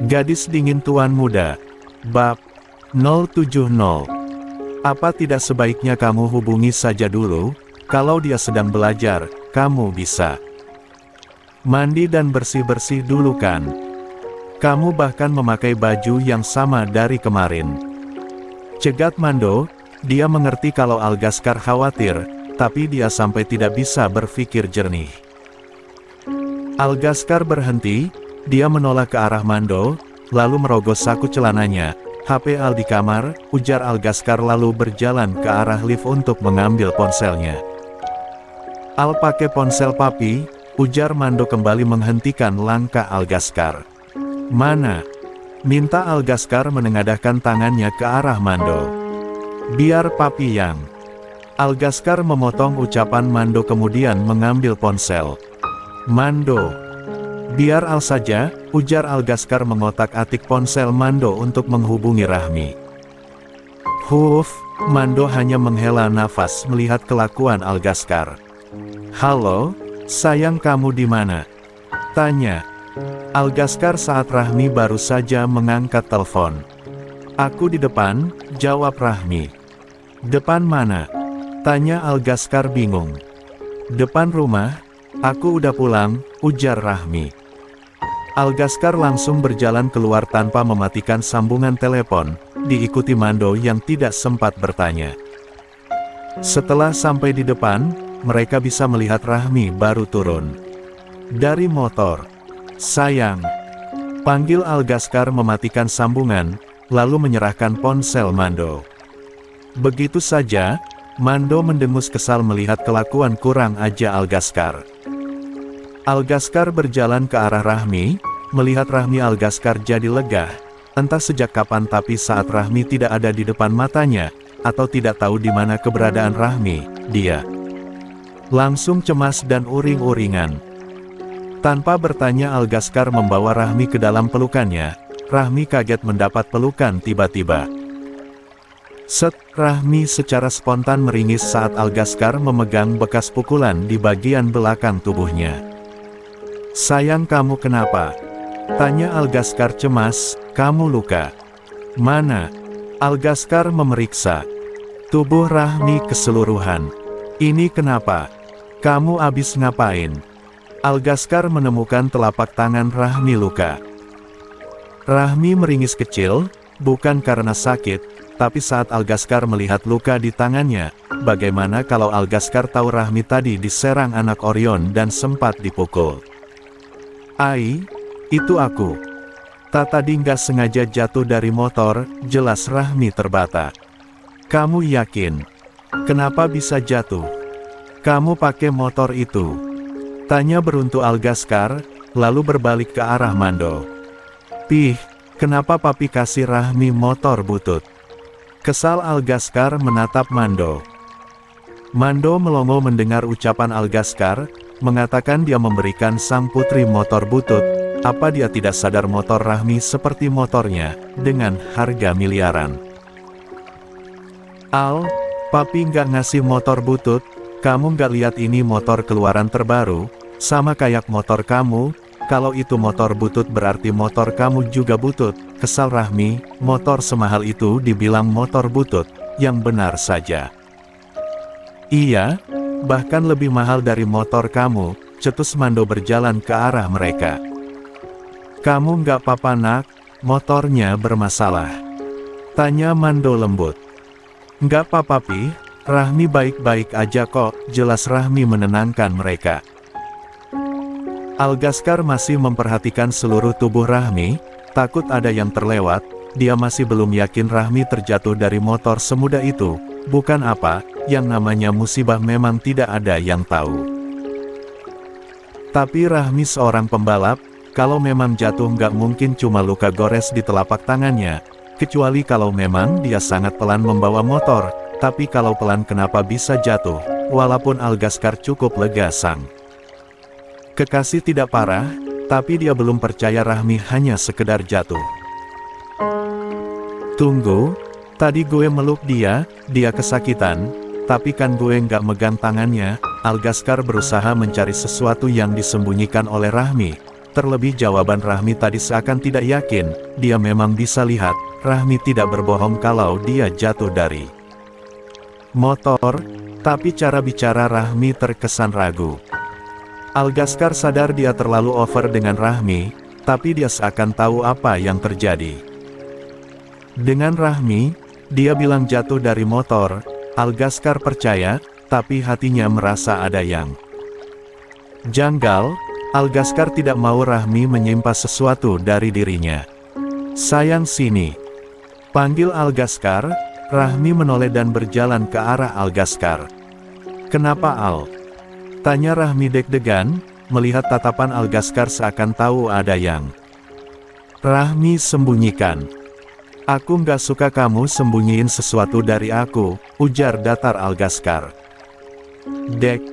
Gadis dingin tuan muda. Bab 070. Apa tidak sebaiknya kamu hubungi saja dulu? Kalau dia sedang belajar, kamu bisa mandi dan bersih-bersih dulu kan? Kamu bahkan memakai baju yang sama dari kemarin. Cegat Mando. Dia mengerti kalau Algaskar khawatir, tapi dia sampai tidak bisa berpikir jernih. Algaskar berhenti, dia menoleh ke arah Mando, lalu merogoh saku celananya. HP Al di kamar, ujar Algaskar lalu berjalan ke arah lift untuk mengambil ponselnya. Al pakai ponsel papi, ujar Mando kembali menghentikan langkah Algaskar. Mana? Minta Algaskar menengadahkan tangannya ke arah Mando. Biar papi yang. Algaskar memotong ucapan Mando kemudian mengambil ponsel. Mando. Biar Al saja, ujar Algaskar mengotak-atik ponsel Mando untuk menghubungi Rahmi. Huff, Mando hanya menghela nafas melihat kelakuan Algaskar. Halo, sayang kamu di mana? Tanya Algaskar saat Rahmi baru saja mengangkat telepon. Aku di depan, jawab Rahmi. Depan mana? Tanya Algaskar bingung. Depan rumah, aku udah pulang, ujar Rahmi. Algaskar langsung berjalan keluar tanpa mematikan sambungan telepon, diikuti Mando yang tidak sempat bertanya. Setelah sampai di depan, mereka bisa melihat Rahmi baru turun dari motor. Sayang, panggil Algaskar mematikan sambungan, lalu menyerahkan ponsel Mando. Begitu saja, Mando mendengus kesal melihat kelakuan kurang aja Algaskar. Algaskar berjalan ke arah Rahmi, melihat Rahmi Algaskar jadi lega, entah sejak kapan tapi saat Rahmi tidak ada di depan matanya, atau tidak tahu di mana keberadaan Rahmi, dia langsung cemas dan uring-uringan. Tanpa bertanya Algaskar membawa Rahmi ke dalam pelukannya. Rahmi kaget mendapat pelukan tiba-tiba. Rahmi secara spontan meringis saat Algaskar memegang bekas pukulan di bagian belakang tubuhnya. Sayang kamu kenapa? Tanya Algaskar cemas, kamu luka. Mana? Algaskar memeriksa tubuh Rahmi keseluruhan. Ini kenapa? Kamu abis ngapain? Algaskar menemukan telapak tangan Rahmi luka. Rahmi meringis kecil, bukan karena sakit, tapi saat Algaskar melihat luka di tangannya, bagaimana kalau Algaskar tahu Rahmi tadi diserang anak Orion dan sempat dipukul. Ai, itu aku. Tadi nggak sengaja jatuh dari motor, jelas Rahmi terbata. Kamu yakin? Kenapa bisa jatuh? Kamu pakai motor itu? Tanya beruntu Algaskar, lalu berbalik ke arah Mando. Pih, kenapa papi kasih Rahmi motor butut? Kesal Algaskar menatap Mando. Mando melongo mendengar ucapan Algaskar, mengatakan dia memberikan sang putri motor butut, apa dia tidak sadar motor Rahmi seperti motornya, dengan harga miliaran. Al, papi nggak ngasih motor butut, kamu nggak lihat ini motor keluaran terbaru, sama kayak motor kamu. Kalau itu motor butut berarti motor kamu juga butut, kesal Rahmi, motor semahal itu dibilang motor butut, yang benar saja. Iya, bahkan lebih mahal dari motor kamu, cetus Mando berjalan ke arah mereka. Kamu nggak apa-apa nak, motornya bermasalah. Tanya Mando lembut. Nggak apa-apa Pi, Rahmi baik-baik aja kok, jelas Rahmi menenangkan mereka. Algaskar masih memperhatikan seluruh tubuh Rahmi, takut ada yang terlewat, dia masih belum yakin Rahmi terjatuh dari motor semudah itu, bukan apa, yang namanya musibah memang tidak ada yang tahu. Tapi Rahmi seorang pembalap, kalau memang jatuh nggak mungkin cuma luka gores di telapak tangannya, kecuali kalau memang dia sangat pelan membawa motor, tapi kalau pelan kenapa bisa jatuh, walaupun Algaskar cukup lega sang kekasih tidak parah, tapi dia belum percaya Rahmi hanya sekedar jatuh. Tunggu, tadi gue meluk dia kesakitan, tapi kan gue nggak megang tangannya. Algaskar berusaha mencari sesuatu yang disembunyikan oleh Rahmi, Terlebih jawaban Rahmi tadi seakan tidak yakin, dia memang bisa lihat, Rahmi tidak berbohong kalau dia jatuh dari motor, tapi cara bicara Rahmi terkesan ragu. Algaskar sadar dia terlalu over dengan Rahmi, tapi dia seakan tahu apa yang terjadi. Dengan Rahmi, dia bilang jatuh dari motor, Algaskar percaya, tapi hatinya merasa ada yang janggal. Algaskar tidak mau Rahmi menyimpan sesuatu dari dirinya. Sayang sini. Panggil Algaskar, Rahmi menoleh dan berjalan ke arah Algaskar. Kenapa Al? Tanya Rahmi deg-degan, melihat tatapan Algaskar seakan tahu ada yang Rahmi sembunyikan. Aku nggak suka kamu sembunyiin sesuatu dari aku, ujar datar Algaskar. Dek.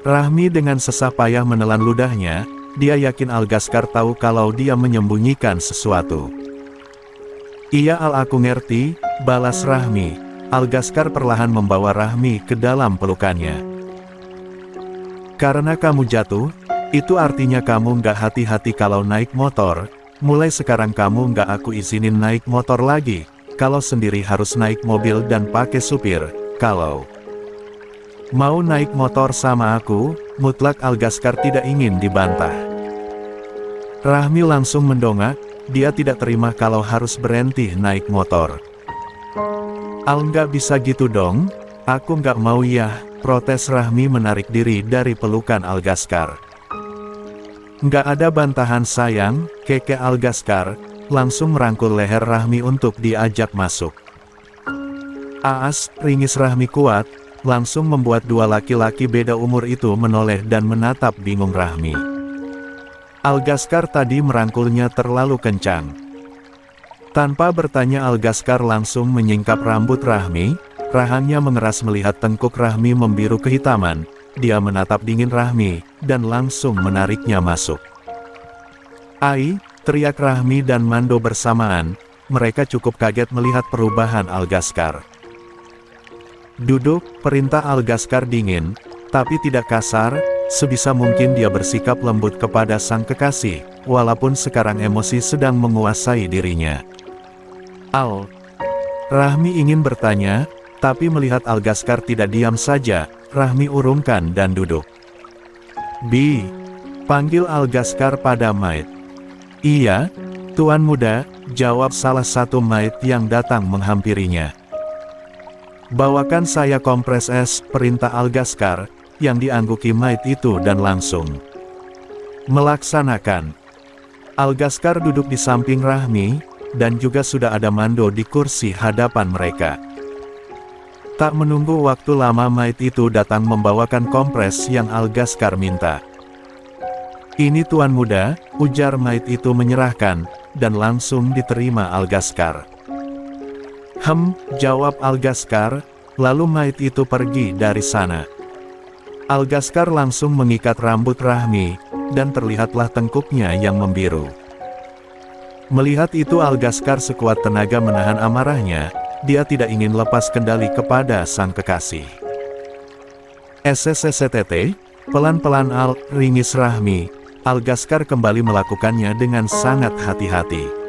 Rahmi dengan susah payah menelan ludahnya, dia yakin Algaskar tahu kalau dia menyembunyikan sesuatu. Iya Al, aku ngerti, balas Rahmi. Algaskar perlahan membawa Rahmi ke dalam pelukannya. Karena kamu jatuh, itu artinya kamu nggak hati-hati kalau naik motor. Mulai sekarang kamu nggak aku izinin naik motor lagi. Kalau sendiri harus naik mobil dan pakai supir. Kalau mau naik motor sama aku, mutlak Algaskar tidak ingin dibantah. Rahmi langsung mendongak, dia tidak terima kalau harus berhenti naik motor. Al, nggak bisa gitu dong, aku nggak mau ya, protes Rahmi menarik diri dari pelukan Algaskar. Nggak ada bantahan sayang, keke Algaskar, langsung merangkul leher Rahmi untuk diajak masuk. Aas, ringis Rahmi kuat, langsung membuat dua laki-laki beda umur itu menoleh dan menatap bingung Rahmi. Algaskar tadi merangkulnya terlalu kencang. Tanpa bertanya Algaskar langsung menyingkap rambut Rahmi, rahangnya mengeras melihat tengkuk Rahmi membiru kehitaman, dia menatap dingin Rahmi, dan langsung menariknya masuk. Ai, teriak Rahmi dan Mando bersamaan, mereka cukup kaget melihat perubahan Algaskar. Duduk, perintah Algaskar dingin, tapi tidak kasar, sebisa mungkin dia bersikap lembut kepada sang kekasih, walaupun sekarang emosi sedang menguasai dirinya. Al. Rahmi ingin bertanya, tapi melihat Algaskar tidak diam saja, Rahmi urungkan dan duduk. Bi. Panggil Algaskar pada Maid. Iya, Tuan Muda, jawab salah satu Maid yang datang menghampirinya. Bawakan saya kompres es, perintah Algaskar, yang diangguki Maid itu dan langsung melaksanakan. Algaskar duduk di samping Rahmi, dan juga sudah ada Mando di kursi hadapan mereka. Tak menunggu waktu lama Maid itu datang membawakan kompres yang Algaskar minta. Ini Tuan Muda, ujar Maid itu menyerahkan, dan langsung diterima Algaskar. Jawab Algaskar, lalu Maid itu pergi dari sana. Algaskar langsung mengikat rambut Rahmi, dan terlihatlah tengkuknya yang membiru. Melihat itu Algaskar sekuat tenaga menahan amarahnya, dia tidak ingin lepas kendali kepada sang kekasih. SSSTT, pelan-pelan Al, ringis Rahmi, Algaskar kembali melakukannya dengan sangat hati-hati.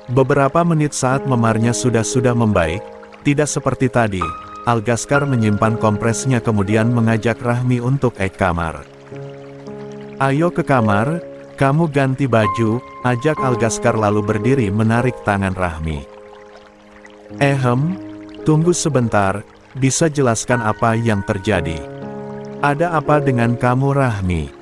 Beberapa menit saat memarnya sudah membaik, tidak seperti tadi, Algaskar menyimpan kompresnya kemudian mengajak Rahmi untuk ke kamar. Ayo ke kamar, kamu ganti baju, ajak Algaskar lalu berdiri menarik tangan Rahmi. Tunggu sebentar, bisa jelaskan apa yang terjadi? Ada apa dengan kamu Rahmi?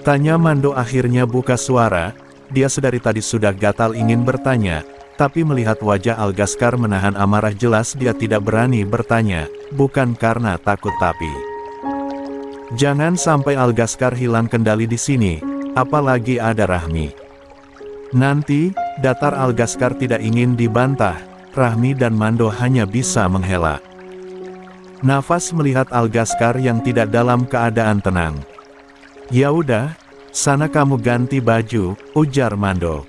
Tanya Mando akhirnya buka suara. Dia sedari tadi sudah gatal ingin bertanya, tapi melihat wajah Algaskar menahan amarah jelas dia tidak berani bertanya, bukan karena takut tapi. Jangan sampai Algaskar hilang kendali di sini, apalagi ada Rahmi. Nanti, datar Algaskar tidak ingin dibantah, Rahmi dan Mando hanya bisa menghela nafas melihat Algaskar yang tidak dalam keadaan tenang. Ya udah. Sana kamu ganti baju, ujar Mando.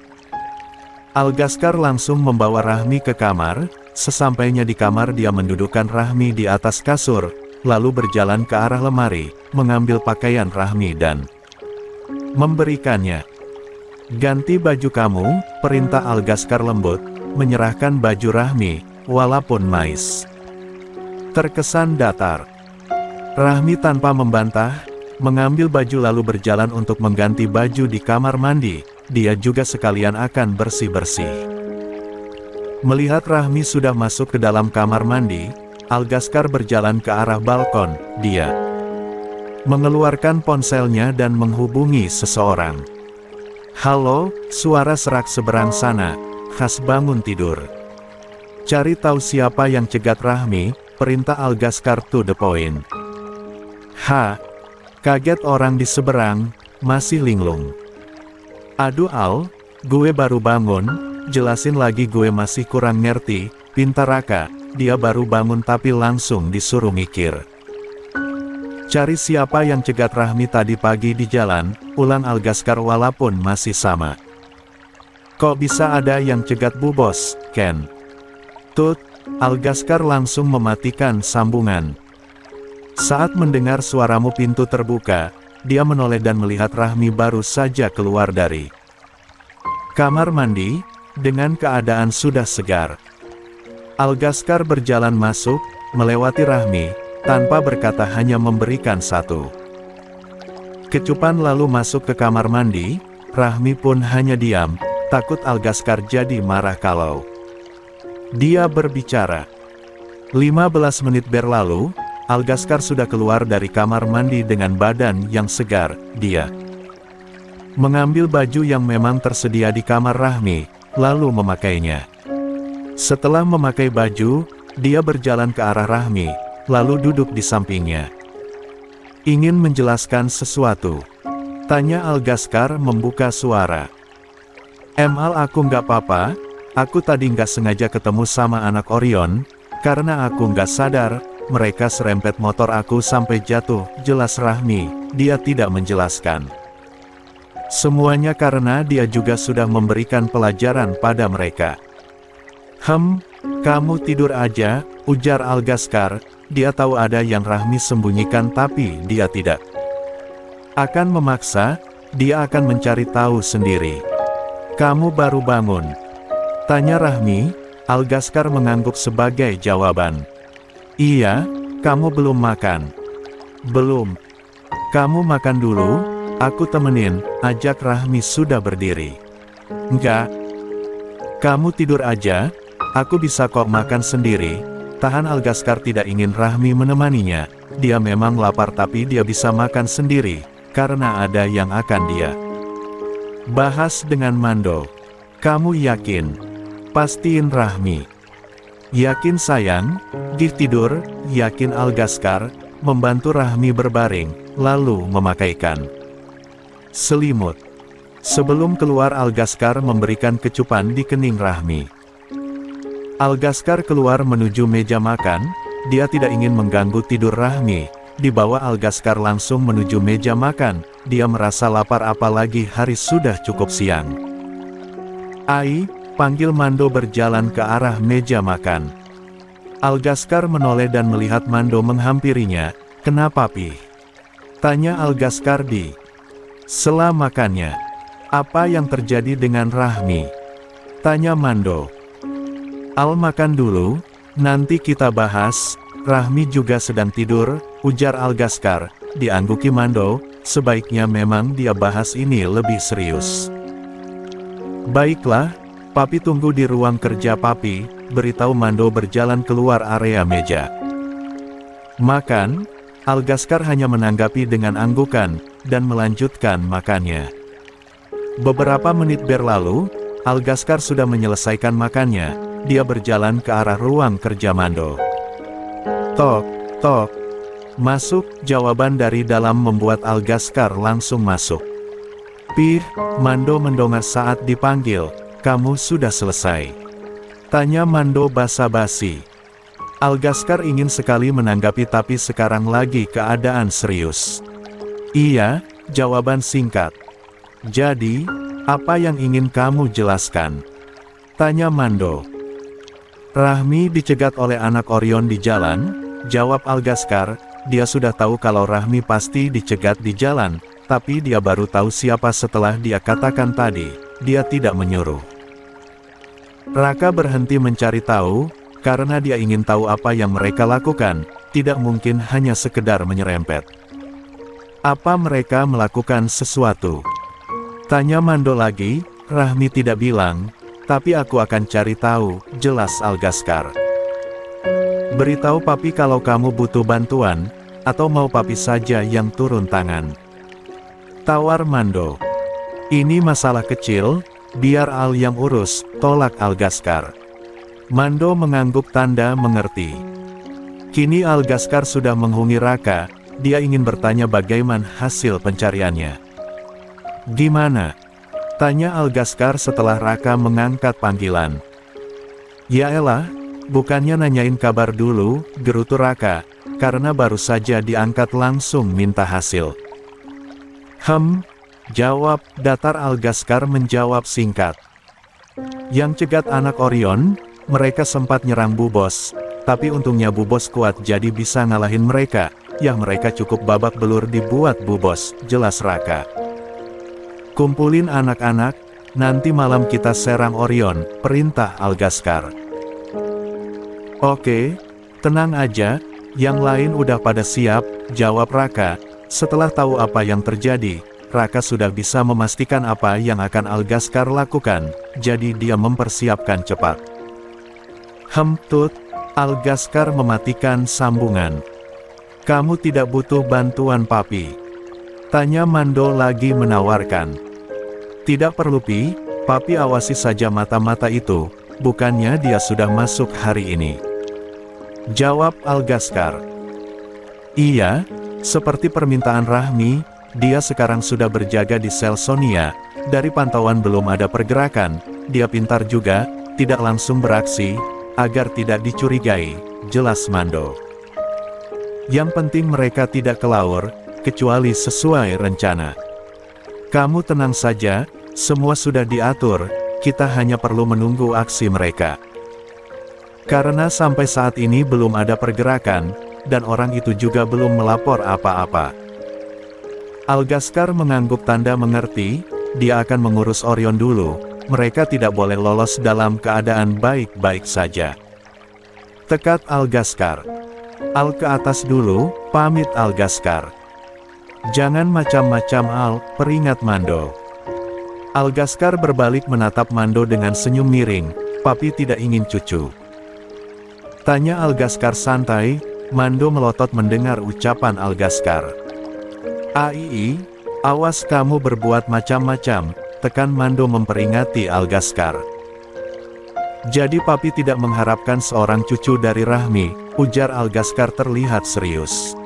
Algaskar langsung membawa Rahmi ke kamar, sesampainya di kamar dia mendudukkan Rahmi di atas kasur, lalu berjalan ke arah lemari, mengambil pakaian Rahmi dan memberikannya. Ganti baju kamu, perintah Algaskar lembut, menyerahkan baju Rahmi, walaupun Mais terkesan datar. Rahmi tanpa membantah, mengambil baju lalu berjalan untuk mengganti baju di kamar mandi, dia juga sekalian akan bersih-bersih. Melihat Rahmi sudah masuk ke dalam kamar mandi, Algaskar berjalan ke arah balkon, dia mengeluarkan ponselnya dan menghubungi seseorang. "Halo," suara serak seberang sana, khas bangun tidur. "Cari tahu siapa yang cegat Rahmi," perintah Algaskar to the point. Kaget orang di seberang, masih linglung. "Aduh Al, gue baru bangun, jelasin lagi gue masih kurang ngerti," pinta Raka, dia baru bangun tapi langsung disuruh mikir. "Cari siapa yang cegat Rahmi tadi pagi di jalan," ulang Algaskar walaupun masih sama. "Kok bisa ada yang cegat Bu Bos, Ken?" "Tut," Algaskar langsung mematikan sambungan. Saat mendengar suaramu pintu terbuka, dia menoleh dan melihat Rahmi baru saja keluar dari kamar mandi, dengan keadaan sudah segar. Algaskar berjalan masuk, melewati Rahmi, tanpa berkata hanya memberikan satu kecupan lalu masuk ke kamar mandi. Rahmi pun hanya diam, takut Algaskar jadi marah kalau dia berbicara. 15 menit berlalu, Algaskar sudah keluar dari kamar mandi dengan badan yang segar. Dia mengambil baju yang memang tersedia di kamar Rahmi, lalu memakainya. Setelah memakai baju, dia berjalan ke arah Rahmi, lalu duduk di sampingnya. "Ingin menjelaskan sesuatu?" tanya Algaskar membuka suara. "Al, aku nggak apa-apa, aku tadi nggak sengaja ketemu sama anak Orion, karena aku nggak sadar, mereka serempet motor aku sampai jatuh," jelas Rahmi, dia tidak menjelaskan semuanya karena dia juga sudah memberikan pelajaran pada mereka. Kamu tidur aja," ujar Algaskar, dia tahu ada yang Rahmi sembunyikan tapi dia tidak akan memaksa, dia akan mencari tahu sendiri. "Kamu baru bangun?" tanya Rahmi. Algaskar mengangguk sebagai jawaban. "Iya, kamu belum makan?" "Belum." "Kamu makan dulu, aku temenin," ajak Rahmi sudah berdiri. "Enggak. Kamu tidur aja, aku bisa kok makan sendiri." Tahan Algaskar tidak ingin Rahmi menemaninya, dia memang lapar tapi dia bisa makan sendiri, karena ada yang akan dia bahas dengan Mando. "Kamu yakin?" pastiin Rahmi. "Yakin sayang, gih tidur," yakin Algaskar, membantu Rahmi berbaring, lalu memakaikan selimut. Sebelum keluar Algaskar memberikan kecupan di kening Rahmi. Algaskar keluar menuju meja makan, dia tidak ingin mengganggu tidur Rahmi. Dibawa Algaskar langsung menuju meja makan, dia merasa lapar apalagi hari sudah cukup siang. "Ai," panggil Mando berjalan ke arah meja makan. Algaskar menoleh dan melihat Mando menghampirinya. "Kenapa Pi?" tanya Algaskar di sela makannya. "Apa yang terjadi dengan Rahmi?" tanya Mando. "Al makan dulu, nanti kita bahas, Rahmi juga sedang tidur," ujar Algaskar, diangguki Mando, sebaiknya memang dia bahas ini lebih serius. "Baiklah, Papi tunggu di ruang kerja Papi," beritahu Mando berjalan keluar area meja makan. Algaskar hanya menanggapi dengan anggukan, dan melanjutkan makannya. Beberapa menit berlalu, Algaskar sudah menyelesaikan makannya. Dia berjalan ke arah ruang kerja Mando. "Tok, tok." "Masuk," jawaban dari dalam membuat Algaskar langsung masuk. "Pih," Mando mendongak saat dipanggil. "Kamu sudah selesai?" tanya Mando basa-basi. Algaskar ingin sekali menanggapi tapi sekarang lagi keadaan serius. "Iya," jawaban singkat. "Jadi, apa yang ingin kamu jelaskan?" tanya Mando. "Rahmi dicegat oleh anak Orion di jalan," jawab Algaskar, dia sudah tahu kalau Rahmi pasti dicegat di jalan, tapi dia baru tahu siapa setelah dia katakan tadi, dia tidak menyuruh. Raka berhenti mencari tahu, karena dia ingin tahu apa yang mereka lakukan, tidak mungkin hanya sekedar menyerempet. Apa mereka melakukan sesuatu? Tanya Mando lagi. Rahmi tidak bilang, tapi aku akan cari tahu, jelas Algaskar. Beritahu papi kalau kamu butuh bantuan, atau mau papi saja yang turun tangan. Tawar Mando. Ini masalah kecil, biar Al yang urus, tolak Algaskar. Mando mengangguk tanda mengerti. Kini Algaskar sudah menghubungi Raka, dia ingin bertanya bagaimana hasil pencariannya. Gimana? Tanya Algaskar setelah Raka mengangkat panggilan. Yaelah, bukannya nanyain kabar dulu, gerutu Raka, karena baru saja diangkat langsung minta hasil. Jawab datar. Algaskar menjawab singkat. Yang cegat anak Orion, mereka sempat nyerang Bu Bos, tapi untungnya Bu Bos kuat jadi bisa ngalahin mereka, ya mereka cukup babak belur dibuat Bu Bos, jelas Raka. Kumpulin anak-anak, nanti malam kita serang Orion, perintah Algaskar. Oke, tenang aja, yang lain udah pada siap, jawab Raka. Setelah tahu apa yang terjadi, Raka sudah bisa memastikan apa yang akan Algaskar lakukan, jadi dia mempersiapkan cepat. Tut, Algaskar mematikan sambungan. Kamu tidak butuh bantuan papi? Tanya Mando lagi menawarkan. Tidak perlu pi, papi awasi saja mata-mata itu, bukannya dia sudah masuk hari ini. Jawab Algaskar. Iya, seperti permintaan Rahmi, dia sekarang sudah berjaga di sel Sonia, dari pantauan belum ada pergerakan, dia pintar juga, tidak langsung beraksi, agar tidak dicurigai, jelas Mando. Yang penting mereka tidak kelaur, kecuali sesuai rencana. Kamu tenang saja, semua sudah diatur, kita hanya perlu menunggu aksi mereka. Karena sampai saat ini belum ada pergerakan, dan orang itu juga belum melapor apa-apa. Algaskar mengangguk tanda mengerti, dia akan mengurus Orion dulu, mereka tidak boleh lolos dalam keadaan baik-baik saja. Tekat Algaskar. Al ke atas dulu, pamit Algaskar. Jangan macam-macam Al, peringat Mando. Algaskar berbalik menatap Mando dengan senyum miring, papi tidak ingin cucu. Tanya Algaskar santai, Mando melotot mendengar ucapan Algaskar. Aii, awas kamu berbuat macam-macam, tekan Mando memperingati Algaskar. Jadi papi tidak mengharapkan seorang cucu dari Rahmi, ujar Algaskar terlihat serius.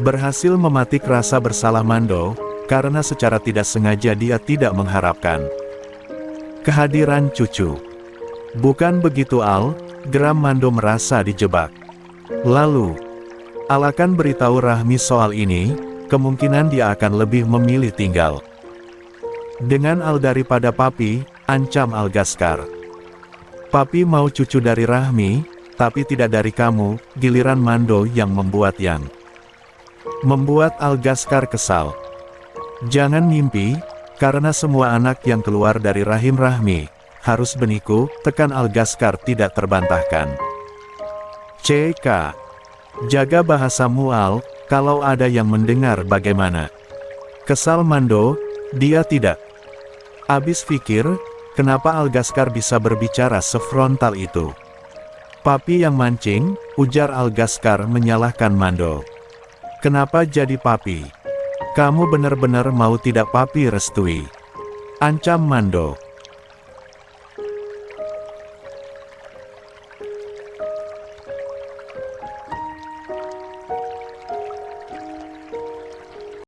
Berhasil mematik rasa bersalah Mando, karena secara tidak sengaja dia tidak mengharapkan kehadiran cucu. Bukan begitu Al, geram Mando merasa dijebak. Lalu, Al akan beritahu Rahmi soal ini, kemungkinan dia akan lebih memilih tinggal dengan Al daripada papi, ancam Algaskar. Papi mau cucu dari Rahmi, tapi tidak dari kamu, giliran Mando yang membuat Algaskar kesal. Jangan mimpi, karena semua anak yang keluar dari rahim Rahmi, harus beniku, tekan Algaskar tidak terbantahkan. CK. Jaga bahasamu Al, kalau ada yang mendengar bagaimana. Kesal Mando, dia tidak habis pikir, kenapa Algaskar bisa berbicara sefrontal itu. Papi yang mancing, ujar Algaskar menyalahkan Mando. Kenapa jadi papi? Kamu benar-benar mau tidak papi restui? Ancam Mando.